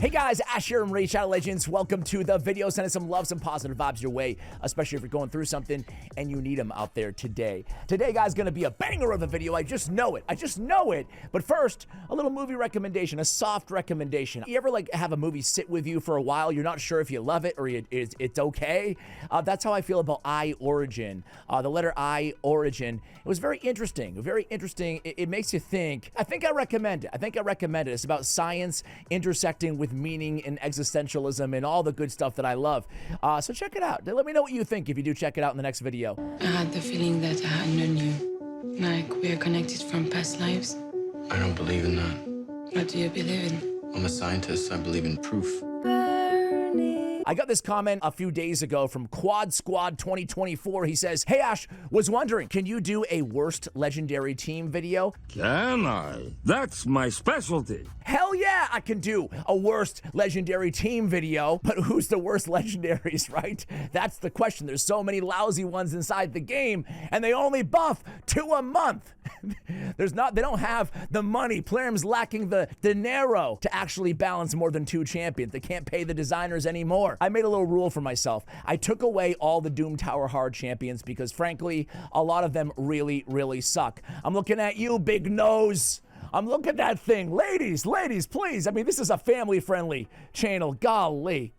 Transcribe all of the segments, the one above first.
Hey guys, Ash here from Raid Shadow Legends. Welcome to the video. Sending some love, some positive vibes your way, especially if you're going through something and you need them out there today. Today, guys, gonna be a banger of a video. I just know it. But first, a little movie recommendation, a soft recommendation. You ever like have a movie sit with you for a while? You're not sure if you love it or it's okay. That's how I feel about I, Origin. The letter I, Origin. It was very interesting. It makes you think. I think I recommend it. It's about science intersecting with meaning and existentialism and all the good stuff that I love. So check it out. Let me know what you think if you do check it out in the next video. I had the feeling that I had known you. Like we're connected from past lives. I don't believe in that. What do you believe in? I'm a scientist. I believe in proof. I got this comment a few days ago from Quad Squad 2024. He says, "Hey Ash, was wondering, can you do a worst legendary team video?" Can I? That's my specialty. Hell yeah, I can do a worst legendary team video, but who's the worst legendaries, right? That's the question. There's so many lousy ones inside the game, and they only buff 2 a month. They don't have the money. Plarium's lacking the dinero to actually balance more than 2 champions. They can't pay the designers anymore. I made a little rule for myself. I took away all the Doom Tower hard champions because frankly, a lot of them really, really suck. I'm looking at you, big nose. I'm looking at that thing. Ladies, please. I mean, this is a family-friendly channel. Golly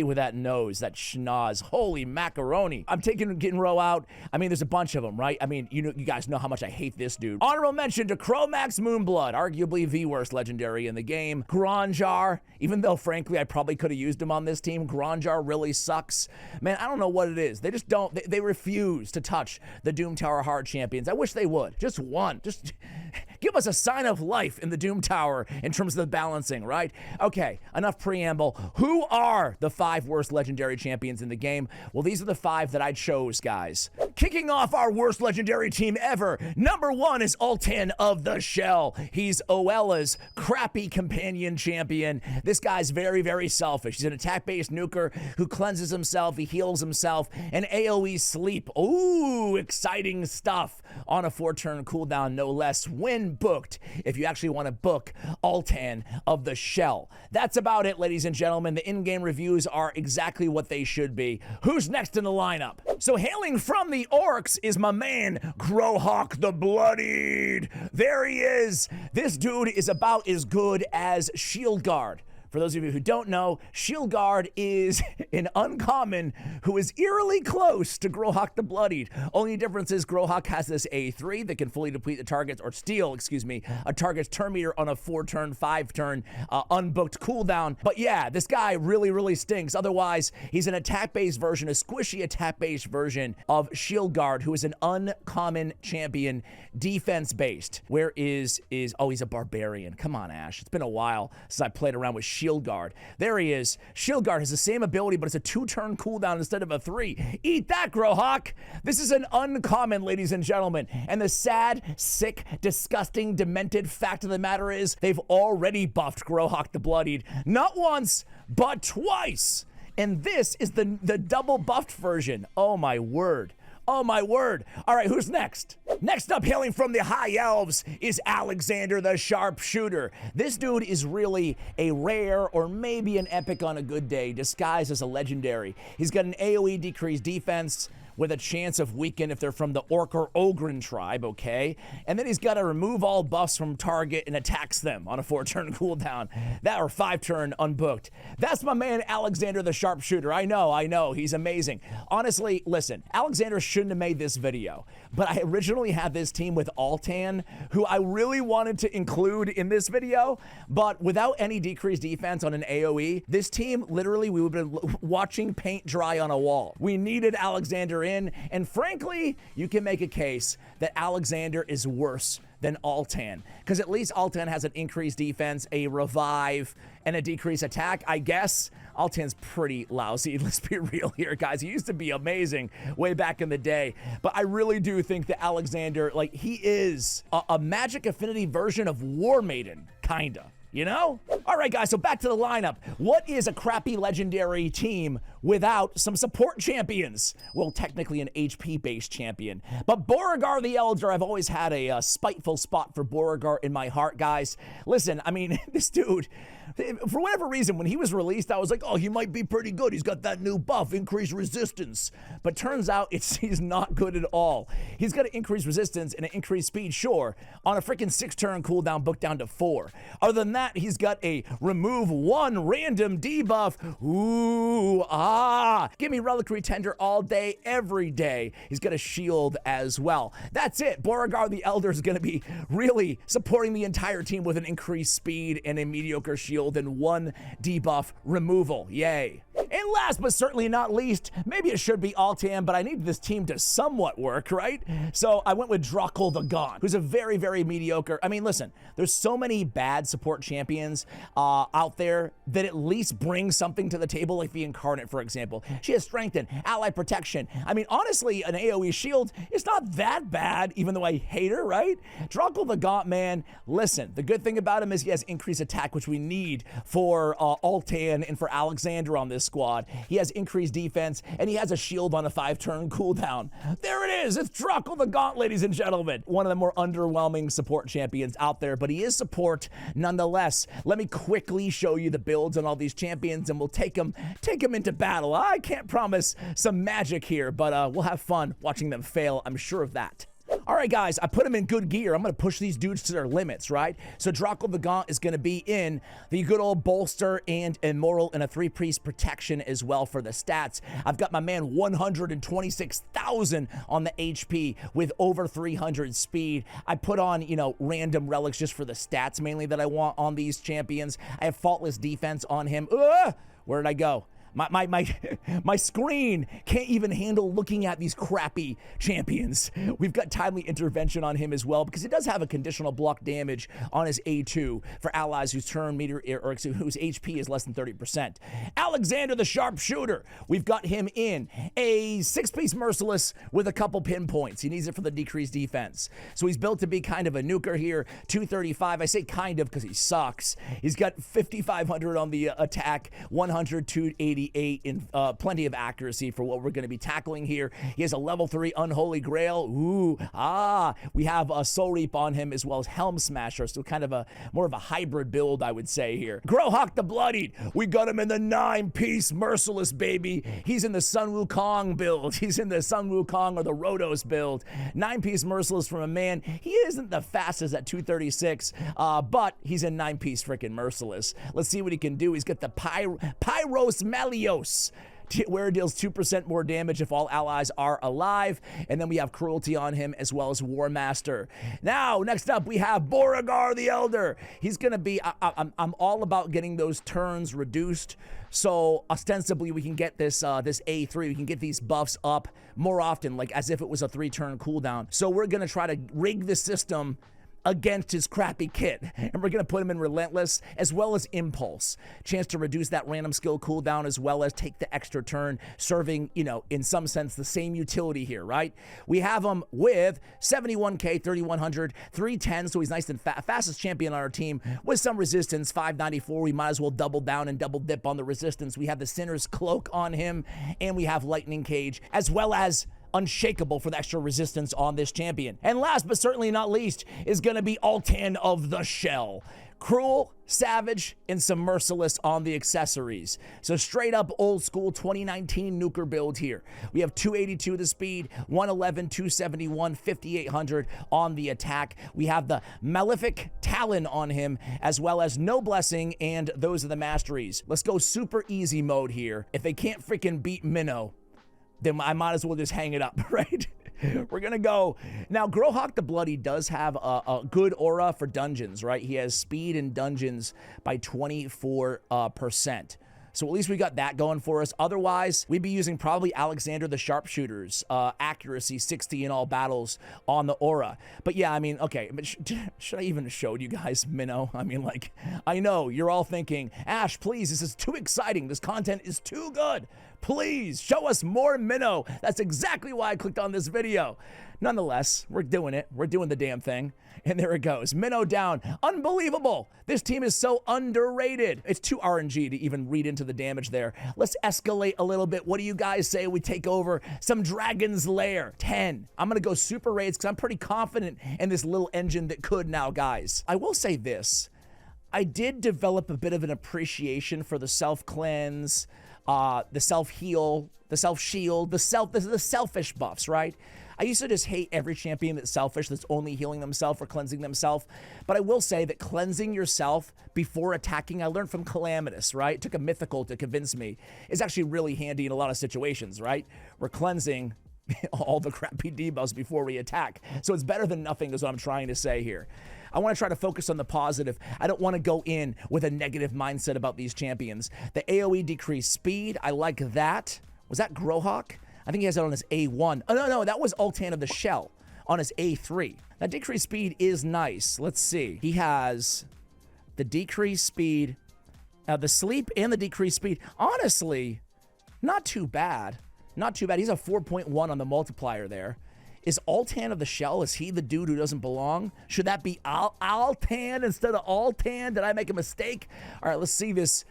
with that nose, that schnoz. Holy macaroni. I'm taking Gittenrow out. I mean, there's a bunch of them, right? I mean, you guys know how much I hate this dude. Honorable mention to Chromax Moonblood, arguably the worst legendary in the game. Granjar, even though, frankly, I probably could have used him on this team. Granjar really sucks. Man, I don't know what it is. They just don't, they refuse to touch the Doom Tower hard champions. I wish they would. Just one. Just give us a sign of life in the Doom Tower in terms of the balancing, right? Okay, enough preamble. Who are the 5 worst legendary champions in the game? Well, these are the 5 that I chose, guys. Kicking off our worst legendary team ever, number 1 is Altan of the Shell. He's Oella's crappy companion champion. This guy's very, very selfish. He's an attack-based nuker who cleanses himself, he heals himself, and AoE sleep. Ooh, exciting stuff. On a 4-turn cooldown, no less, when booked. If you actually want to book Altan of the Shell. That's about it, ladies and gentlemen. The in-game reviews are exactly what they should be. Who's next in the lineup? So hailing from the Orcs is my man, Grohawk the Bloodied. There he is. This dude is about as good as Shield Guard. For those of you who don't know, Shield Guard is an uncommon who is eerily close to Grohawk the Bloodied. Only difference is Grohawk has this A3 that can fully deplete the target's, or steal, excuse me, a target's turn meter on a 4-turn, 5-turn unbooked cooldown. But yeah, this guy really, really stinks. Otherwise, he's an attack-based version, a squishy attack-based version of Shield Guard, who is an uncommon champion, defense-based. Where is, oh, he's a barbarian. Come on, Ash. It's been a while since I played around with Shield Guard. There he is. Shield Guard has the same ability, but it's a 2-turn cooldown instead of a 3. Eat that, Grohawk! This is an uncommon, ladies and gentlemen. And the sad, sick, disgusting, demented fact of the matter is they've already buffed Grohawk the Bloodied. Not once, but twice! And this is the double buffed version. Oh my word. Oh my word. All right, who's next? Next up, hailing from the High Elves, is Alexander the Sharpshooter. This dude is really a rare or maybe an epic on a good day, disguised as a legendary. He's got an AoE decreased defense with a chance of weaken if they're from the Orc or Ogren tribe, okay? And then he's got to remove all buffs from target and attacks them on a 4-turn cooldown. That or 5-turn unbooked. That's my man Alexander the Sharpshooter. I know, he's amazing. Honestly, listen, Alexander shouldn't have made this video, but I originally had this team with Altan, who I really wanted to include in this video, but without any decreased defense on an AoE, this team, literally, we would have been watching paint dry on a wall. We needed Alexander in, and frankly, you can make a case that Alexander is worse than Altan, because at least Altan has an increased defense, a revive, and a decreased attack. I guess Altan's pretty lousy. Let's be real here, guys. He used to be amazing way back in the day, but I really do think that Alexander, like, he is a Magic Affinity version of War Maiden, kinda. You know? All right, guys, so back to the lineup. What is a crappy legendary team without some support champions? Well, technically an HP-based champion. But Beauregard the Elder, I've always had a spiteful spot for Beauregard in my heart, guys. Listen, I mean, this dude For whatever reason, when he was released, I was like, oh, he might be pretty good. He's got that new buff, increased resistance. But turns out he's not good at all. He's got an increased resistance and an increased speed, sure, on a freaking 6-turn cooldown booked down to 4. Other than that, he's got a remove 1 random debuff. Ooh, give me Reliquary Tender all day, every day. He's got a shield as well. That's it. Beauregard the Elder is going to be really supporting the entire team with an increased speed and a mediocre shield and 1 debuff removal. Yay. And last but certainly not least, maybe it should be Altan, but I need this team to somewhat work, right? So I went with Draco the Gaunt, who's a very, very mediocre. I mean, listen, there's so many bad support champions out there that at least bring something to the table, like the Incarnate, for example. She has strength and ally protection. I mean, honestly, an AoE shield is not that bad, even though I hate her, right? Draco the Gaunt, man, listen, the good thing about him is he has increased attack, which we need for Altan and for Alexander on this squad. He has increased defense, and he has a shield on a 5-turn cooldown. There it is. It's Draco the Gaunt, ladies and gentlemen. One of the more underwhelming support champions out there, but he is support nonetheless. Let me quickly show you the builds on all these champions, and we'll take them into battle. I can't promise some magic here, but we'll have fun watching them fail. I'm sure of that. All right, guys, I put them in good gear. I'm going to push these dudes to their limits, right? So Draco the Gaunt is going to be in the good old bolster and immoral and a 3-priest protection as well for the stats. I've got my man 126,000 on the HP with over 300 speed. I put on, you know, random relics just for the stats mainly that I want on these champions. I have faultless defense on him. Where did I go? My screen can't even handle looking at these crappy champions. We've got timely intervention on him as well because he does have a conditional block damage on his A2 for allies whose turn meter or whose HP is less than 30%. Alexander the Sharpshooter, we've got him in a 6-piece merciless with a couple pinpoints. He needs it for the decreased defense. So he's built to be kind of a nuker here, 235. I say kind of because he sucks. He's got 5,500 on the attack, 100, 280. In plenty of accuracy for what we're going to be tackling here. He has a level 3 Unholy Grail. We have a Soul Reap on him as well as Helm Smasher, so kind of a more of a hybrid build, I would say here. Grohawk the Bloodied, we got him in the 9-piece Merciless, baby. He's in the Sun Wukong build. He's in the Sun Wukong or the Rotos build. 9-piece Merciless from a man. He isn't the fastest at 236, but he's in 9-piece freaking Merciless. Let's see what he can do. He's got the Pyros Melios, where it deals 2% more damage if all allies are alive. And then we have Cruelty on him as well as War Master. Now, next up, we have Beauregard the Elder. He's going to be, I'm all about getting those turns reduced. So ostensibly, we can get this A3, we can get these buffs up more often, like as if it was a 3-turn cooldown. So we're going to try to rig the system against his crappy kit, and we're gonna put him in Relentless as well as Impulse. Chance to reduce that random skill cooldown as well as take the extra turn, serving, you know, in some sense the same utility here, right? We have him with 71k, 3100, 310, so he's nice and fastest champion on our team with some resistance, 594. We might as well double down and double dip on the resistance. We have the Sinner's Cloak on him, and we have Lightning Cage as well as Unshakable for the extra resistance on this champion. And last but certainly not least is going to be Altan of the Shell. Cruel, Savage, and some Merciless on the accessories. So straight up old school 2019 nuker build here. We have 282 the speed, 111, 271, 5800 on the attack. We have the Malefic Talon on him, as well as No Blessing, and those are the masteries. Let's go super easy mode here. If they can't freaking beat Minnow, then I might as well just hang it up, right? We're gonna go. Now, Grohawk the Bloody does have a good aura for dungeons, right? He has speed in dungeons by 24%. So at least we got that going for us. Otherwise, we'd be using probably Alexander the Sharpshooter's accuracy 60 in all battles on the aura. But yeah, I mean, okay, but should I even have showed you guys Minnow? I mean, like, I know you're all thinking, Ash, please, this is too exciting. This content is too good. Please show us more Minnow. That's exactly why I clicked on this video. Nonetheless, we're doing it. We're doing the damn thing. And there it goes. Minnow down. Unbelievable. This team is so underrated. It's too RNG to even read into the damage there. Let's escalate a little bit. What do you guys say we take over some Dragon's Lair? 10. I'm going to go super raids because I'm pretty confident in this little engine that could now, guys. I will say this. I did develop a bit of an appreciation for the self-cleanse, the self-heal, the self-shield, the selfish buffs, right? I used to just hate every champion that's selfish, that's only healing themselves or cleansing themselves. But I will say that cleansing yourself before attacking, I learned from Calamitous, right? It took a mythical to convince me, is actually really handy in a lot of situations, right? We're cleansing all the crappy debuffs before we attack. So it's better than nothing is what I'm trying to say here. I want to try to focus on the positive. I don't want to go in with a negative mindset about these champions. The AoE decreased speed, I like that. Was that Grohawk? I think he has that on his A1. Oh, no, that was Altan of the Shell on his A3. That decreased speed is nice. Let's see. He has the decreased speed, the sleep and the decreased speed. Honestly, not too bad. Not too bad. He's a 4.1 on the multiplier there. Is Altan of the Shell, is he the dude who doesn't belong? Should that be Altan instead of Altan? Did I make a mistake? All right, let's see this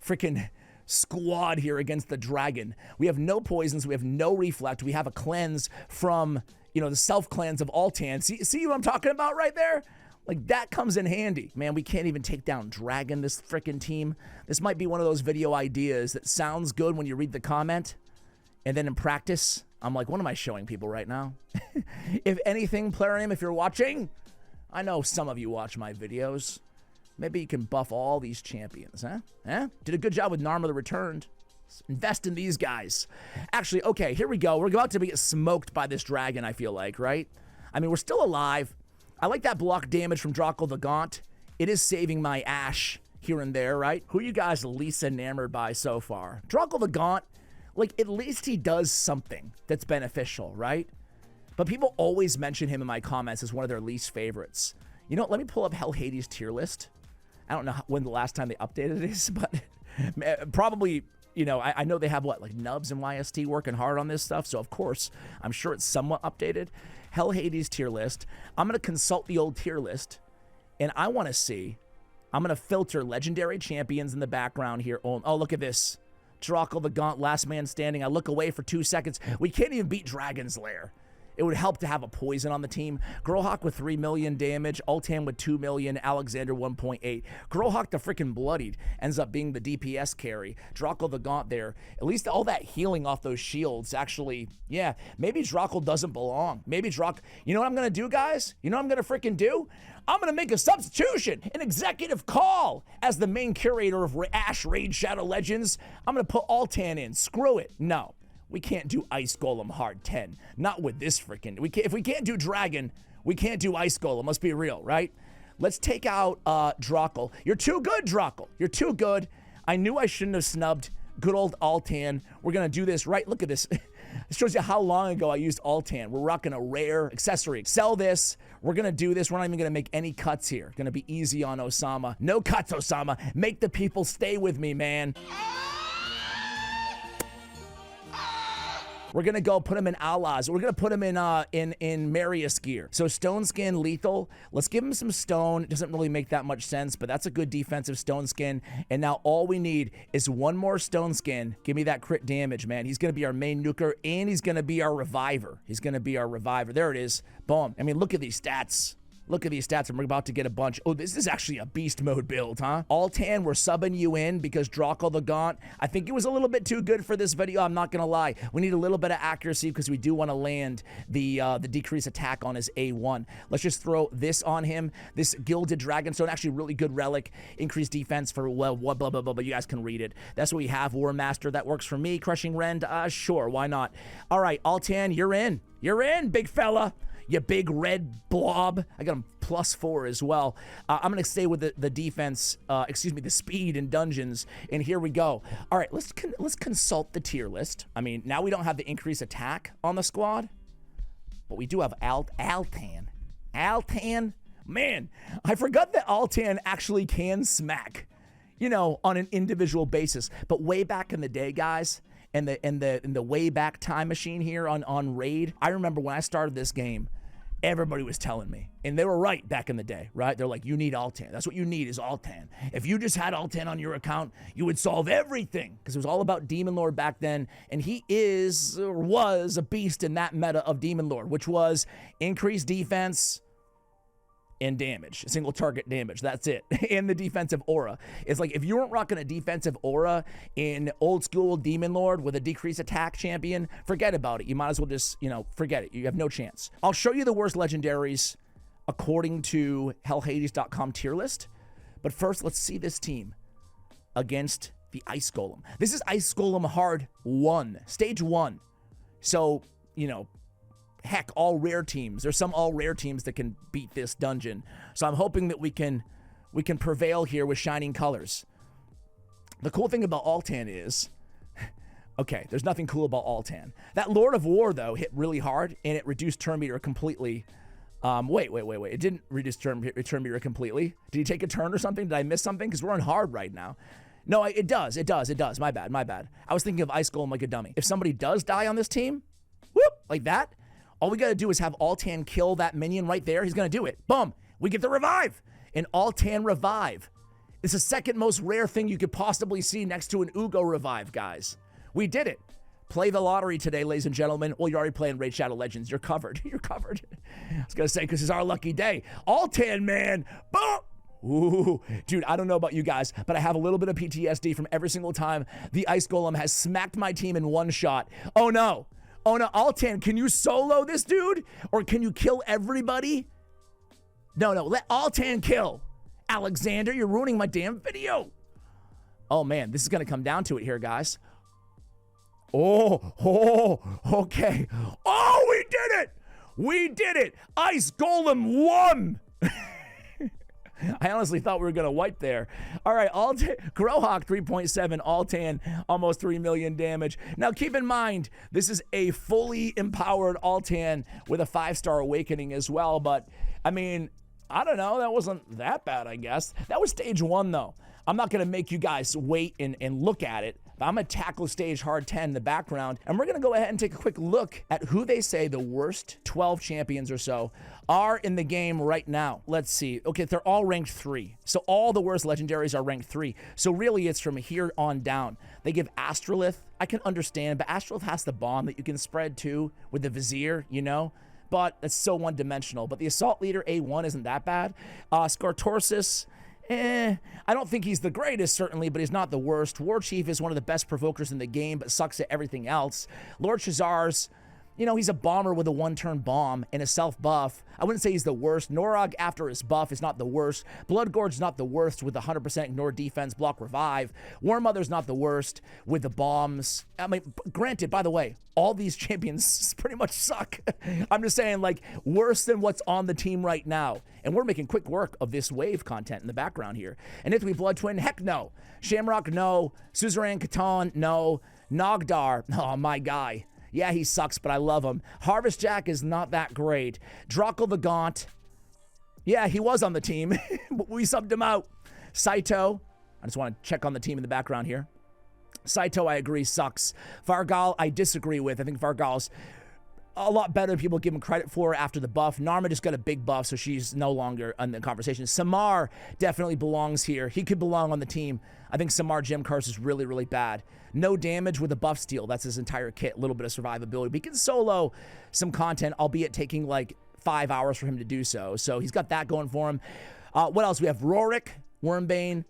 freaking squad here against the dragon. We have no poisons, we have no reflect, we have a cleanse from, you know, the self-cleanse of Altan. See what I'm talking about right there? Like, that comes in handy. Man, we can't even take down dragon, this freaking team. This might be one of those video ideas that sounds good when you read the comment, and then in practice, I'm like, what am I showing people right now? If anything, Plarium, if you're watching, I know some of you watch my videos. Maybe you can buff all these champions, huh? Did a good job with Narmer the Returned. Invest in these guys. Actually, okay, here we go. We're about to get smoked by this dragon, I feel like, right? I mean, we're still alive. I like that block damage from Draco the Gaunt. It is saving my Ash here and there, right? Who are you guys least enamored by so far? Draco the Gaunt, like, at least he does something that's beneficial, right? But people always mention him in my comments as one of their least favorites. You know what? Let me pull up Hell Hades tier list. I don't know when the last time they updated it is, but probably, you know, I know they have what, like Nubs and YST working hard on this stuff. So of course, I'm sure it's somewhat updated. Hell Hades tier list. I'm going to consult the old tier list, and I want to see, I'm going to filter legendary champions in the background here. Oh, look at this. Draco the Gaunt, last man standing. I look away for 2 seconds. We can't even beat Dragon's Lair. It would help to have a poison on the team. Grohawk with 3 million damage. Altan with 2 million. Alexander 1.8. Grohawk the freaking bloodied ends up being the DPS carry. Draco the Gaunt there. At least all that healing off those shields actually, yeah, maybe Draco doesn't belong. Maybe Draco, you know what I'm going to do, guys? You know what I'm going to freaking do? I'm going to make a substitution, an executive call as the main curator of Ash Raid Shadow Legends. I'm going to put Altan in. Screw it. No. We can't do Ice Golem hard 10. Not with this freaking. If we can't do Dragon, we can't do Ice Golem. Let's be real, right? Let's take out Draco. You're too good, Draco. You're too good. I knew I shouldn't have snubbed good old Altan. We're going to do this, right? Look at this. It shows you how long ago I used Altan. We're rocking a rare accessory. Sell this. We're going to do this. We're not even going to make any cuts here. Going to be easy on Osama. No cuts, Osama. Make the people stay with me, man. We're gonna go put him in Alaz. We're gonna put him in Marius gear. So stone skin, lethal. Let's give him some stone. It doesn't really make that much sense, but that's a good defensive stone skin. And now all we need is one more stone skin. Give me that crit damage, man. He's gonna be our main nuker, and he's gonna be our reviver. He's gonna be our reviver. There it is. Boom. I mean, look at these stats. Look at these stats, and we're about to get a bunch. Oh, this is actually a beast mode build, huh? Altan, we're subbing you in because Draco the Gaunt, I think it was a little bit too good for this video. I'm not going to lie. We need a little bit of accuracy because we do want to land the decreased attack on his A1. Let's just throw this on him. This Gilded Dragonstone, actually really good relic. Increased defense for, well, blah, blah, blah, but you guys can read it. That's what we have. War Master, that works for me. Crushing Rend, sure, why not? All right, Altan, you're in. You're in, big fella. You big red blob. I got him +4 as well. I'm going to stay with the defense, the speed in dungeons. And here we go. All right, let's consult the tier list. I mean, now we don't have the increased attack on the squad, but we do have Altan. Altan, man, I forgot that Altan actually can smack, you know, on an individual basis. But way back in the day, guys, in the way back time machine here on Raid, I remember when I started this game, everybody was telling me, and they were right back in the day, right? They're like, you need Altan. That's what you need is Altan. If you just had Altan on your account, you would solve everything, because it was all about Demon Lord back then, and he is, or was, a beast in that meta of Demon Lord, which was increased defense, and damage, single target damage. That's it. And the defensive aura. It's like if you weren't rocking a defensive aura in old school Demon Lord with a decreased attack champion, forget about it. You might as well just, forget it. You have no chance. I'll show you the worst legendaries according to hellhades.com tier list. But first, let's see this team against the Ice Golem. This is Ice Golem Hard 1, Stage 1. So, heck, all rare teams. There's some all rare teams that can beat this dungeon. So I'm hoping that we can prevail here with shining colors. The cool thing about Altan is, okay, there's nothing cool about Altan. That Lord of War, though, hit really hard, and it reduced turn meter completely. Wait. It didn't reduce turn meter completely. Did he take a turn or something? Did I miss something? Because we're on hard right now. No, it does. My bad. I was thinking of Ice Golem like a dummy. If somebody does die on this team, whoop, like that, all we got to do is have Altan kill that minion right there. He's going to do it. Boom. We get the revive. An Altan revive. It's the second most rare thing you could possibly see next to an Ugo revive, guys. We did it. Play the lottery today, ladies and gentlemen. Well, you're already playing Raid Shadow Legends. You're covered. You're covered. I was going to say, because it's our lucky day. Altan, man. Boom. Ooh, dude, I don't know about you guys, but I have a little bit of PTSD from every single time the Ice Golem has smacked my team in one shot. Oh no, Altan, can you solo this dude? Or can you kill everybody? No, let Altan kill. Alexander, you're ruining my damn video. Oh man, this is gonna come down to it here, guys. Oh, okay. Oh, we did it. Ice Golem won. I honestly thought we were going to wipe there. All right, Grohawk 3.7, Altan, almost 3 million damage. Now, keep in mind, this is a fully empowered Altan with a 5-star awakening as well. But, I mean, I don't know. That wasn't that bad, I guess. That was stage 1, though. I'm not going to make you guys wait and look at it. But I'm going to tackle stage hard 10 in the background. And we're going to go ahead and take a quick look at who they say the worst 12 champions or so are in the game right now. Let's see. Okay, they're all ranked 3. So all the worst legendaries are ranked 3. So really it's from here on down. They give Astrolith. I can understand, but Astrolith has the bomb that you can spread too with the Vizier, But that's so one-dimensional. But the Assault Leader A1 isn't that bad. Scartorsis, I don't think he's the greatest, certainly, but he's not the worst. War Chief is one of the best provokers in the game, but sucks at everything else. Lord Shazar's, he's a bomber with a 1-turn bomb and a self-buff. I wouldn't say he's the worst. Norog, after his buff, is not the worst. Bloodgorge's not the worst with 100% ignore defense, block, revive. War Mother's not the worst with the bombs. I mean, granted, by the way, all these champions pretty much suck. I'm just saying, like, worse than what's on the team right now. And we're making quick work of this wave content in the background here. And if we Blood Twin, heck no. Shamrock, no. Suzerain Catan, no. Nogdar, oh, my guy. Yeah, he sucks, but I love him. Harvest Jack is not that great. Draco the Gaunt. Yeah, he was on the team, but we subbed him out. Saito. I just want to check on the team in the background here. Saito, I agree, sucks. Vargal, I disagree with. I think Vargal's a lot better than people give him credit for after the buff. Narma just got a big buff, so she's no longer in the conversation. Samar definitely belongs here. He could belong on the team. I think Samar Gem Curse is really, really bad. No damage with a buff steal. That's his entire kit. A little bit of survivability. But he can solo some content, albeit taking like 5 hours for him to do so. So he's got that going for him. What else? We have Rorik, Wormbane.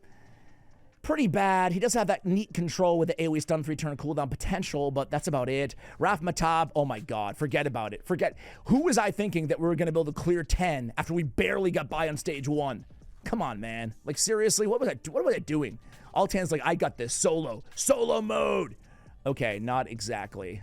Pretty bad. He does have that neat control with the AoE stun free turn cooldown potential, but that's about it. Raf Matab, oh my god, forget about it. Who was I thinking that we were going to be able to clear 10 after we barely got by on stage 1? Come on, man. Like, seriously, what was I doing? Altan's like, I got this solo mode. Okay, not exactly.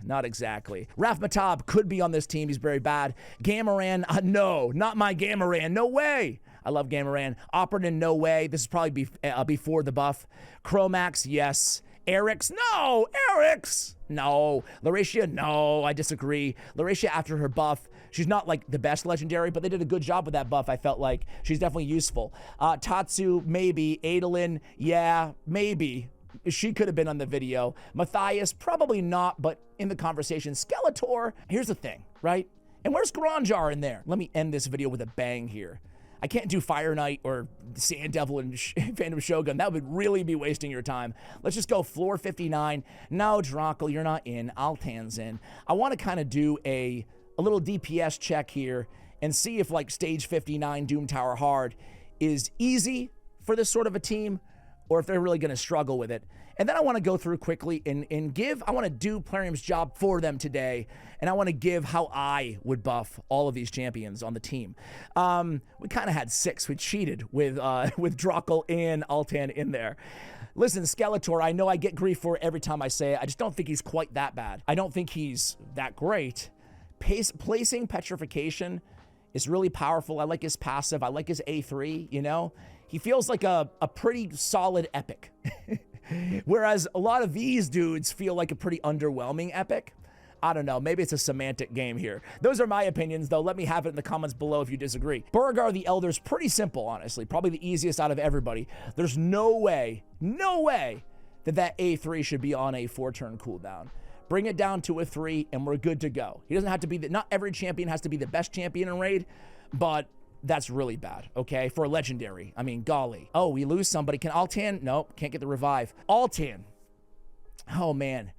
Raf Matab could be on this team. He's very bad. Gamaran, no, not my Gamaran. No way. I love Gamaran. Operin, no way. This is probably before the buff. Chromax, yes. Eric's, no. Eric's, no. Lauracia, no. I disagree. Lauracia, after her buff, she's not like the best legendary, but they did a good job with that buff. I felt like she's definitely useful. Tatsu, maybe. Adolin, yeah, maybe. She could have been on the video. Matthias, probably not, but in the conversation. Skeletor, here's the thing, right? And where's Granjar in there? Let me end this video with a bang here. I can't do Fire Knight or Sand Devil and Phantom Shogun. That would really be wasting your time. Let's just go floor 59. No, Draco, you're not in. Altan's in. I want to kind of do a little DPS check here and see if like stage 59 Doom Tower Hard is easy for this sort of a team or if they're really going to struggle with it. And then I want to go through quickly and give, I want to do Plarium's job for them today, and I want to give how I would buff all of these champions on the team. We kind of had 6. We cheated with Druckle and Altan in there. Listen, Skeletor, I know I get grief for it every time I say it. I just don't think he's quite that bad. I don't think he's that great. Placing Petrification is really powerful. I like his passive. I like his A3, you know? He feels like a pretty solid epic. Whereas a lot of these dudes feel like a pretty underwhelming epic. I don't know. Maybe it's a semantic game here. Those are my opinions, though. Let me have it in the comments below if you disagree. Beauregard the Elder is pretty simple, honestly. Probably the easiest out of everybody. There's no way that A3 should be on a 4-turn cooldown. Bring it down to a 3, and we're good to go. He doesn't have to be not every champion has to be the best champion in Raid, but that's really bad, okay? For a legendary. I mean, golly. Oh, we lose somebody. Can Altan? Nope, can't get the revive. Altan. Oh, man.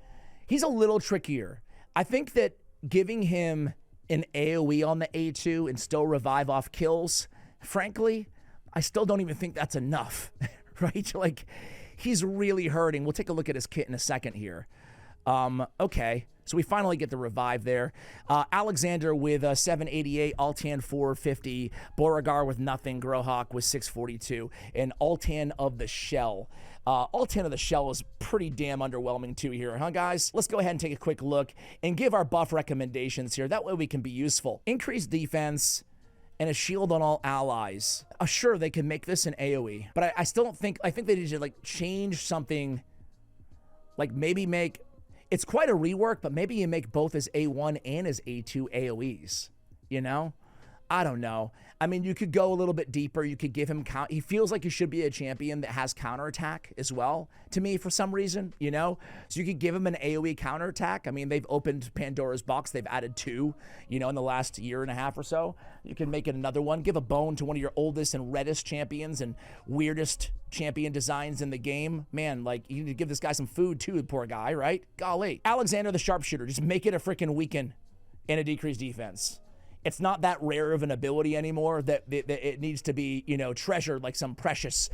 He's a little trickier. I think that giving him an AoE on the A2 and still revive off kills, frankly, I still don't even think that's enough, right? Like, he's really hurting. We'll take a look at his kit in a second here. Okay, so we finally get the revive there. Alexander with 788, Altan 450, Beauregard with nothing, Grohawk with 642, and Altan of the Shell. Altan of the Shell is pretty damn underwhelming too here, huh, guys? Let's go ahead and take a quick look and give our buff recommendations here. That way we can be useful. Increased defense and a shield on all allies. Sure, they can make this an AoE, but I still don't think, I think they need to like change something, like maybe make, it's quite a rework, but maybe you make both his A1 and his A2 AoEs, you know? I don't know. I mean, you could go a little bit deeper. You could give him he feels like he should be a champion that has counterattack as well, to me, for some reason, you know? So you could give him an AoE counterattack. I mean, they've opened Pandora's box. They've added 2, you know, in the last year and a half or so. You can make it another one. Give a bone to one of your oldest and reddest champions and weirdest champion designs in the game. Man, like, you need to give this guy some food too, poor guy, right? Golly. Alexander the Sharpshooter. Just make it a freaking weaken and a decreased defense. It's not that rare of an ability anymore that it needs to be, you know, treasured like some precious,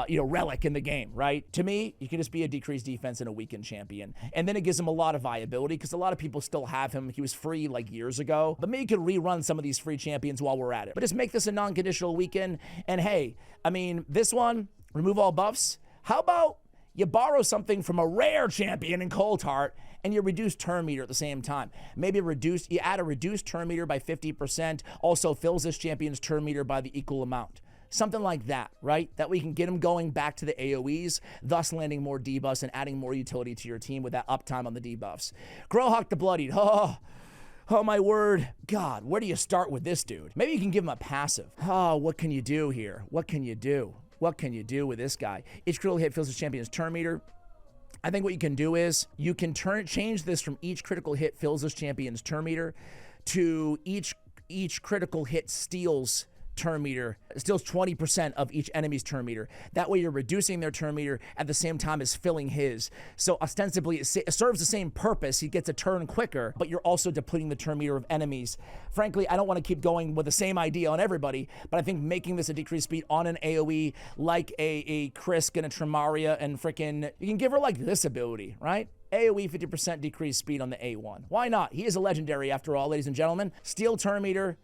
you know, relic in the game, right? To me, you can just be a decreased defense and a weakened champion. And then it gives him a lot of viability because a lot of people still have him. He was free like years ago. But maybe you could rerun some of these free champions while we're at it. But just make this a non-conditional weaken. And hey, I mean, this one, remove all buffs. How about you borrow something from a rare champion in Cold Heart and you reduce turn meter at the same time. Maybe you add a reduced turn meter by 50%, also fills this champion's turn meter by the equal amount. Something like that, right? That we can get him going back to the AoEs, thus landing more debuffs and adding more utility to your team with that uptime on the debuffs. Grohawk the Bloodied. Oh, my word. God, where do you start with this dude? Maybe you can give him a passive. Oh, what can you do here? What can you do? What can you do with this guy? Each critical hit fills the champion's turn meter. I think what you can do is you can change this from each critical hit fills this champion's turn meter to each critical hit steals turn meter, steals 20% of each enemy's turn meter. That way you're reducing their turn meter at the same time as filling his. So ostensibly it serves the same purpose. He gets a turn quicker, but you're also depleting the turn meter of enemies. Frankly, I don't want to keep going with the same idea on everybody, but I think making this a decreased speed on an AoE like a Krisk and a Tremaria and freaking, you can give her like this ability, right? AoE 50% decreased speed on the A1. Why not? He is a legendary after all, ladies and gentlemen. Steal turn meter,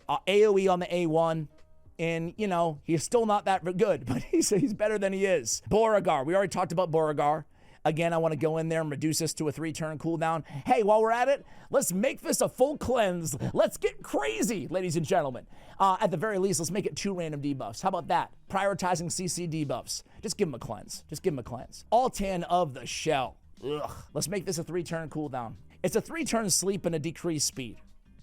AoE on the A1, and, you know, he's still not that good, but he's better than he is. Beauregard, we already talked about Beauregard. Again, I want to go in there and reduce this to a 3-turn cooldown. Hey, while we're at it, let's make this a full cleanse. Let's get crazy, ladies and gentlemen. At the very least, let's make it 2 random debuffs. How about that? Prioritizing CC debuffs. Just give him a cleanse. Just give him a cleanse. Altan of the Shell. Ugh. Let's make this a 3-turn cooldown. It's a 3-turn sleep and a decreased speed.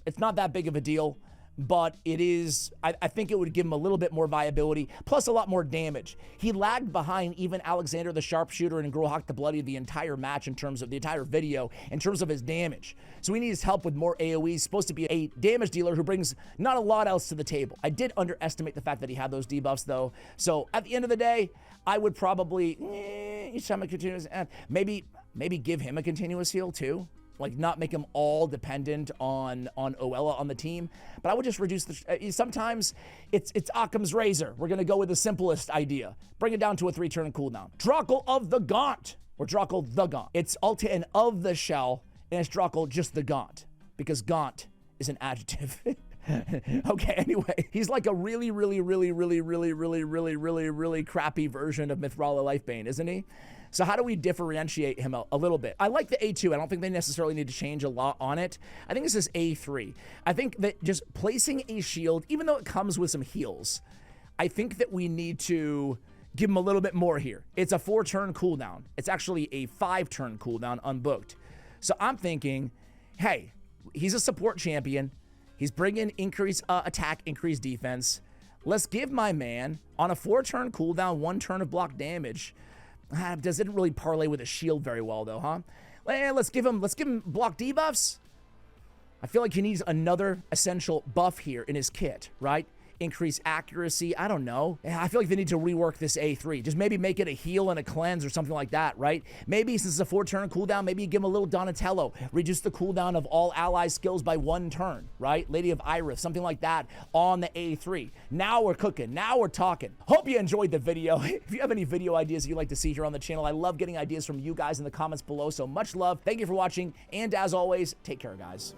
It's not that big of a deal, but it is, I think it would give him a little bit more viability, plus a lot more damage. He lagged behind even Alexander the Sharpshooter and Grohawk the Bloody the entire match in terms of the entire video, in terms of his damage. So we need his help with more AoE. He's supposed to be a damage dealer who brings not a lot else to the table. I did underestimate the fact that he had those debuffs though. So at the end of the day, I would probably, each time a continuous, maybe give him a continuous heal too. like not make him all dependent on Oella on the team, but I would just reduce the, sometimes it's Occam's razor. We're gonna go with the simplest idea. Bring it down to a 3-turn cooldown. Druckle of the Gaunt, or Druckle the Gaunt. It's Altan of the Shell, and it's Druckle just the Gaunt, because Gaunt is an adjective. Okay, anyway, he's like a really crappy version of Mithrala Lifebane, isn't he? So how do we differentiate him a little bit? I like the A2. I don't think they necessarily need to change a lot on it. I think this is A3. I think that just placing a shield, even though it comes with some heals, I think that we need to give him a little bit more here. It's a 4-turn cooldown. It's actually a 5-turn cooldown unbooked. So I'm thinking, hey, he's a support champion. He's bringing increased attack, increased defense. Let's give my man on a 4-turn cooldown, 1 turn of block damage. Doesn't really parlay with a shield very well though, huh? Let's give him block debuffs. I feel like he needs another essential buff here in his kit, right? Increase accuracy. I don't know. I feel like they need to rework this A3. Just maybe make it a heal and a cleanse or something like that, right? Maybe since it's a 4-turn cooldown, maybe you give him a little Donatello. Reduce the cooldown of all ally skills by 1 turn, right? Lady of Iris, something like that on the A3. Now we're cooking. Now we're talking. Hope you enjoyed the video. If you have any video ideas you'd like to see here on the channel, I love getting ideas from you guys in the comments below. So much love. Thank you for watching. And as always, take care, guys.